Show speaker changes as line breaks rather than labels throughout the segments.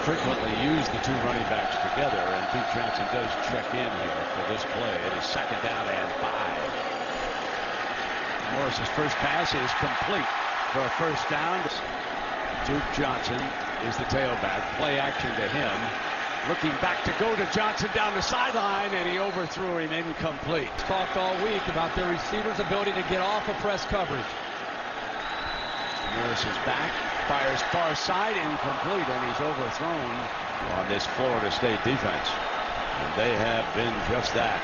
frequently use the two running backs together, and Duke Johnson does check in here for this play. It is 2nd down and 5. Morris's first pass is complete for a first down. Duke Johnson is the tailback. Play action to him. Looking back to go to Johnson down the sideline, and he overthrew him, incomplete.
Talked all week about their receivers' ability to get off of press coverage.
Morris is back, fires far side, incomplete, and he's overthrown on this Florida State defense. And they have been just that.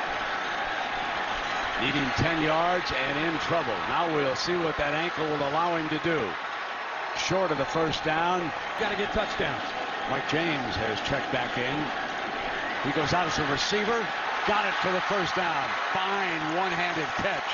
Needing 10 yards and in trouble. Now we'll see what that ankle will allow him to do. Short of the first down.
Got to get touchdowns.
Mike James has checked back in. He goes out as a receiver. Got it for the first down. Fine one-handed catch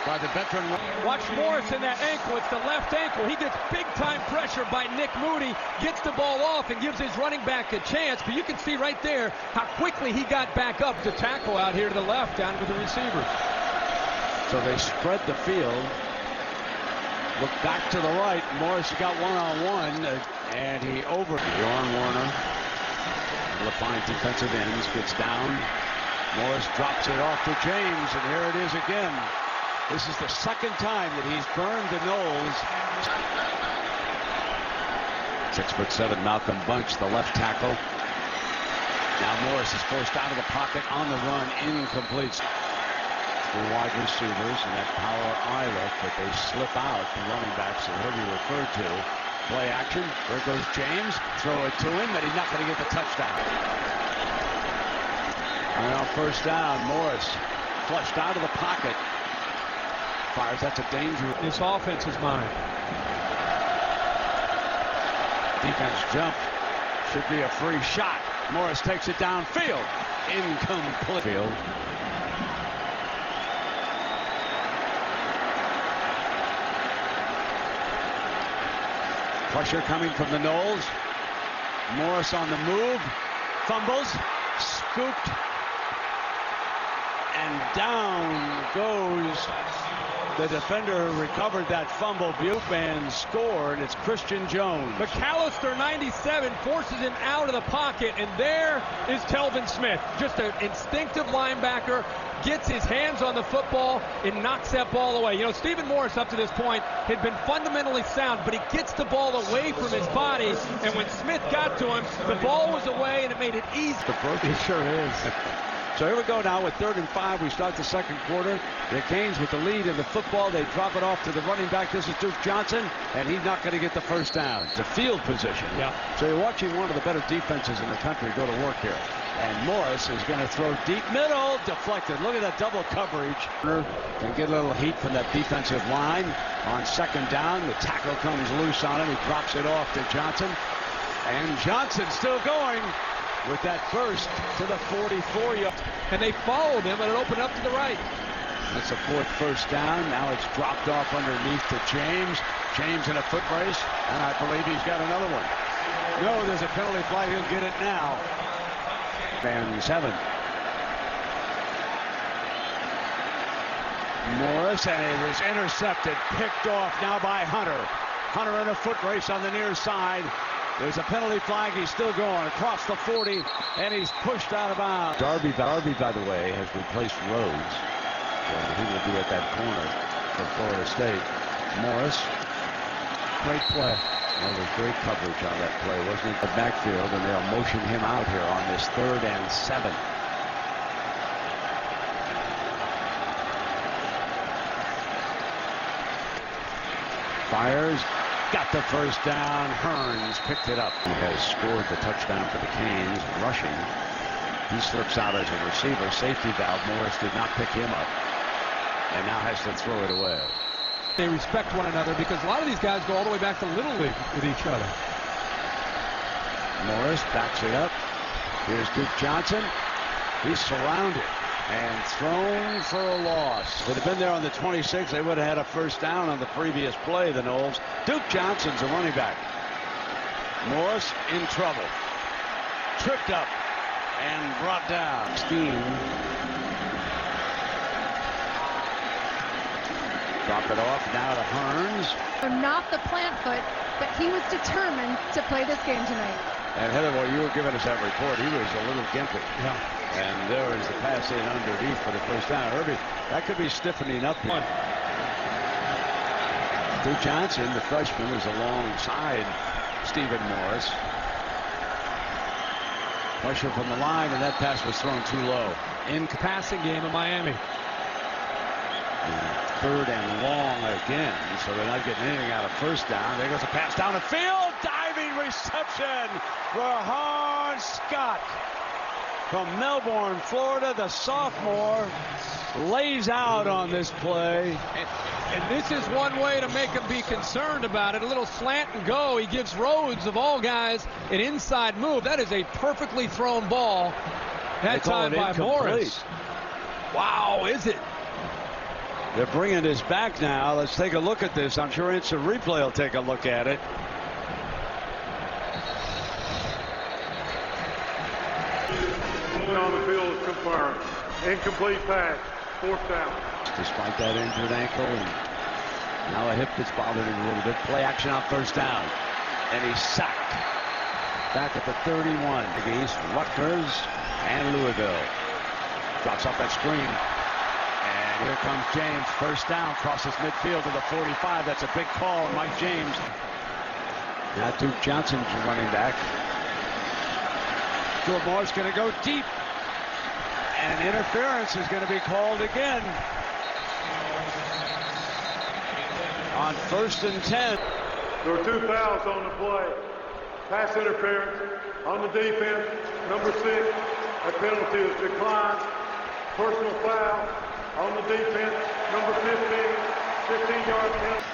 by the veteran.
Watch Morris in that ankle. It's the left ankle. He gets big-time pressure by Nick Moody. Gets the ball off and gives his running back a chance. But you can see right there how quickly he got back up to tackle out here to the left down with the receivers.
So they spread the field. Look back to the right. Morris got one-on-one, and he over. Bjorn Warner, one of the fine defensive ends, gets down. Morris drops it off to James, and here it is again. This is the second time that he's burned the Noles. 6'7" Malcolm Bunch, the left tackle. Now Morris is forced out of the pocket on the run, incomplete. The wide receivers and that power eye look, but they slip out, the running backs that Herbie referred to. Play action. There goes James. Throw it to him, and he's not going to get the touchdown. Now first down. Morris flushed out of the pocket. Fires. That's a danger.
This offense is mine.
Defense jump. Should be a free shot. Morris takes it downfield. Incomplete. Field. Pressure coming from the Noles. Morris on the move. Fumbles. Scooped. And down goes the defender who recovered that fumble. Buchanan scored. It's Christian Jones.
McAllister, 97, forces him out of the pocket, and there is Telvin Smith. Just an instinctive linebacker. Gets his hands on the football and knocks that ball away. You know, Stephen Morris up to this point had been fundamentally sound, but he gets the ball away from his body, and when Smith got to him, the ball was away, and it made it easy.
It sure is. So here we go now with 3rd and 5. We start the second quarter. The Canes with the lead in the football. They drop it off to the running back. This is Duke Johnson, and he's not going to get the first down. It's a field position.
Yeah.
So you're watching one of the better defenses in the country go to work here. And Morris is going to throw deep middle, deflected. Look at that double coverage. Can get a little heat from that defensive line. On 2nd down, the tackle comes loose on him. He drops it off to Johnson. And Johnson still going with that burst to the 44-yard.
And they followed him, and it opened up to the right.
That's a 4th first down. Now it's dropped off underneath to James. James in a foot race, and I believe he's got another one. No, there's a penalty flag. He'll get it now. And 7. Morris, and it was intercepted, picked off now by Hunter. Hunter in a foot race on the near side. There's a penalty flag. He's still going across the 40, and he's pushed out of bounds. Darby, by the way, has replaced Rhodes. And he will be at that corner for Florida State. Morris, great play. Well, there's great coverage on that play, wasn't it? The backfield, and they'll motion him out here on this 3rd and 7. Fires. Got the first down. Hearns picked it up. He has scored the touchdown for the Canes, rushing. He slips out as a receiver. Safety valve. Morris did not pick him up, and now has to throw it away.
They respect one another because a lot of these guys go all the way back to Little League with each other.
Morris backs it up. Here's Duke Johnson. He's surrounded and thrown for a loss. Would have been there on the 26. They would have had a first down on the previous play, the Noles. Duke Johnson's a running back. Morris in trouble. Tripped up and brought down. Scheme. Drop it off now to Hearns.
Not the plant foot, but he was determined to play this game tonight.
And Heather, while you were giving us that report, he was a little gimpy.
Yeah.
And there was the pass in underneath for the first down. Herbie, that could be stiffening up. Stu Johnson, the freshman, is alongside Stephen Morris. Pressure from the line, and that pass was thrown too low.
In passing game of Miami.
Third and long again, so they're not getting anything out of first down. There goes a pass down the field. Diving reception for Rahan Scott. From Melbourne, Florida, the sophomore lays out on this play.
And this is one way to make him be concerned about it. A little slant and go. He gives Rhodes, of all guys, an inside move. That is a perfectly thrown ball. That time by Morris. Wow, is it?
They're bringing this back now. Let's take a look at this. I'm sure Instant Replay will take a look at it.
On the field is confirmed. Incomplete pass. Fourth down.
Despite that injured ankle, and now a hip that's bothering him a little bit. Play action on first down. And he's sacked. Back at the 31 against Rutgers and Louisville. Drops off that screen. And here comes James. First down. Crosses midfield to the 45. That's a big call. Mike James. Now Duke Johnson's running back. Stuart Moore's going to go deep. And interference is going to be called again. On 1st and 10.
There were 2 fouls on the play. Pass interference on the defense. Number 6. A penalty is declined. Personal foul on the defense. Number 15. 15-yard penalty.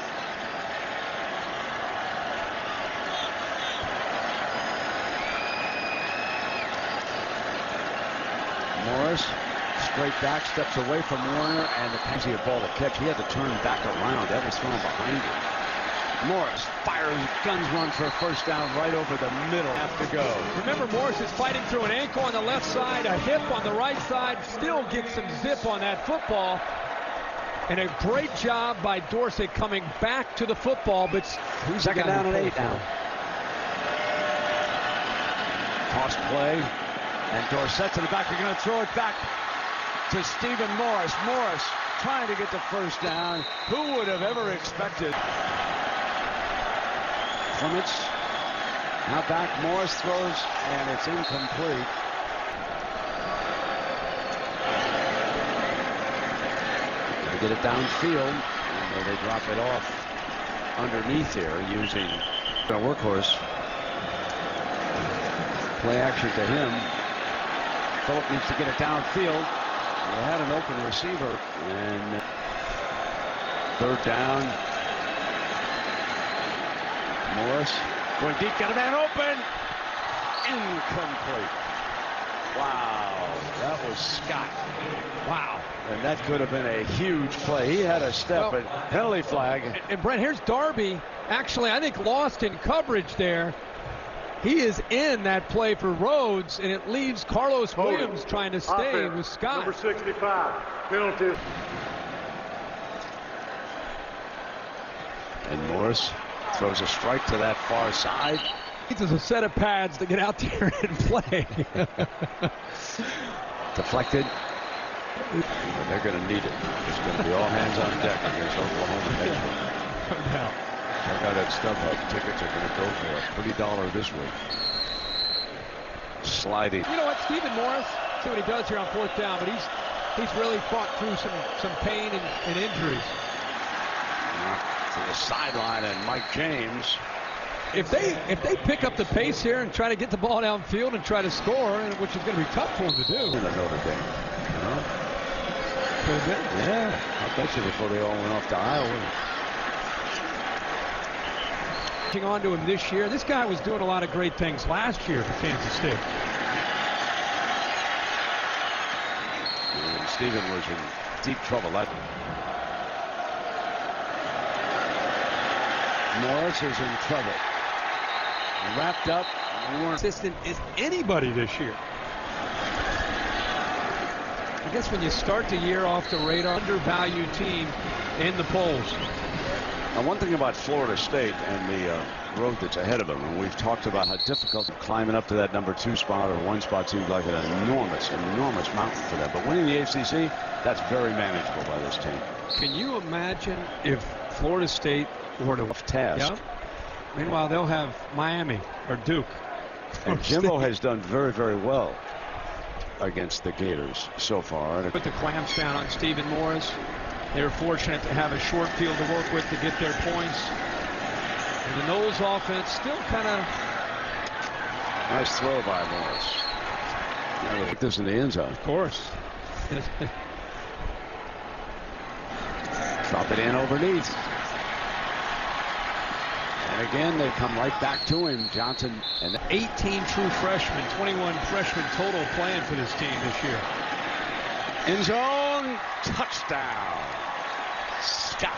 Morris straight back, steps away from Warner, and the Penzia ball to catch. He had to turn back around. That was thrown behind him. Morris fires, guns run for a first down right over the middle. Have to go.
Remember, Morris is fighting through an ankle on the left side, a hip on the right side. Still gets some zip on that football. And a great job by Dorsett coming back to the football, but
Second down and 8 now. Toss play. And Dorsett to the back. They're going to throw it back to Stephen Morris. Morris trying to get the first down. Who would have ever expected? Clements now back. Morris throws, and it's incomplete. They get it downfield, and they drop it off underneath here using a workhorse. Play action to him. Phillip needs to get it downfield. They had an open receiver, and third down. Morris going deep, got a man open. Incomplete. Wow, that was Scott. Wow. And that could have been a huge play. He had a step, and penalty flag.
And Brent, here's Darby. Actually, I think lost in coverage there. He is in that play for Rhodes, and it leaves Carlos Williams trying to stay with Scott.
Number 65, penalty.
And Morris throws a strike to that far side.
He needs a set of pads to get out there and play.
Deflected. They're going to need it. It's going to be all hands on deck against Oklahoma next week.
No.
Check out that StubHub. Tickets are going to go for a pretty dollar this week. Sliding.
You know what, Stephen Morris, see what he does here on fourth down, but he's really fought through some pain and injuries.
To the sideline, and Mike James.
If they pick up the pace here and try to get the ball downfield and try to score, which is going to be tough for them to do.
In Notre Dame.
Could have been.
Yeah, I bet you before they all went off to Iowa.
On to him this year. This guy was doing a lot of great things last year for Kansas State.
And Stephen was in deep trouble. Morris is in trouble. Wrapped up.
Consistent is anybody this year. I guess when you start the year off the radar, undervalued team in the polls.
Now, one thing about Florida State and the road that's ahead of them, and we've talked about how difficult climbing up to that number 2 spot or 1 spot seems like an enormous mountain for them. But winning the ACC, that's very manageable by this team.
Can you imagine if Florida State were to
task?
Yeah. Meanwhile, they'll have Miami or Duke.
And Jimbo has done very, very well against the Gators so far.
Put the clamps down on Stephen Morris. They were fortunate to have a short field to work with to get their points. And the Knowles offense still kind of...
Nice throw by Morris. Now put this in the end zone.
Of course.
Drop it in overneath. And again, they come right back to him. Johnson and
18 true freshmen, 21 freshmen total playing for this team this year.
End zone touchdown. Scott.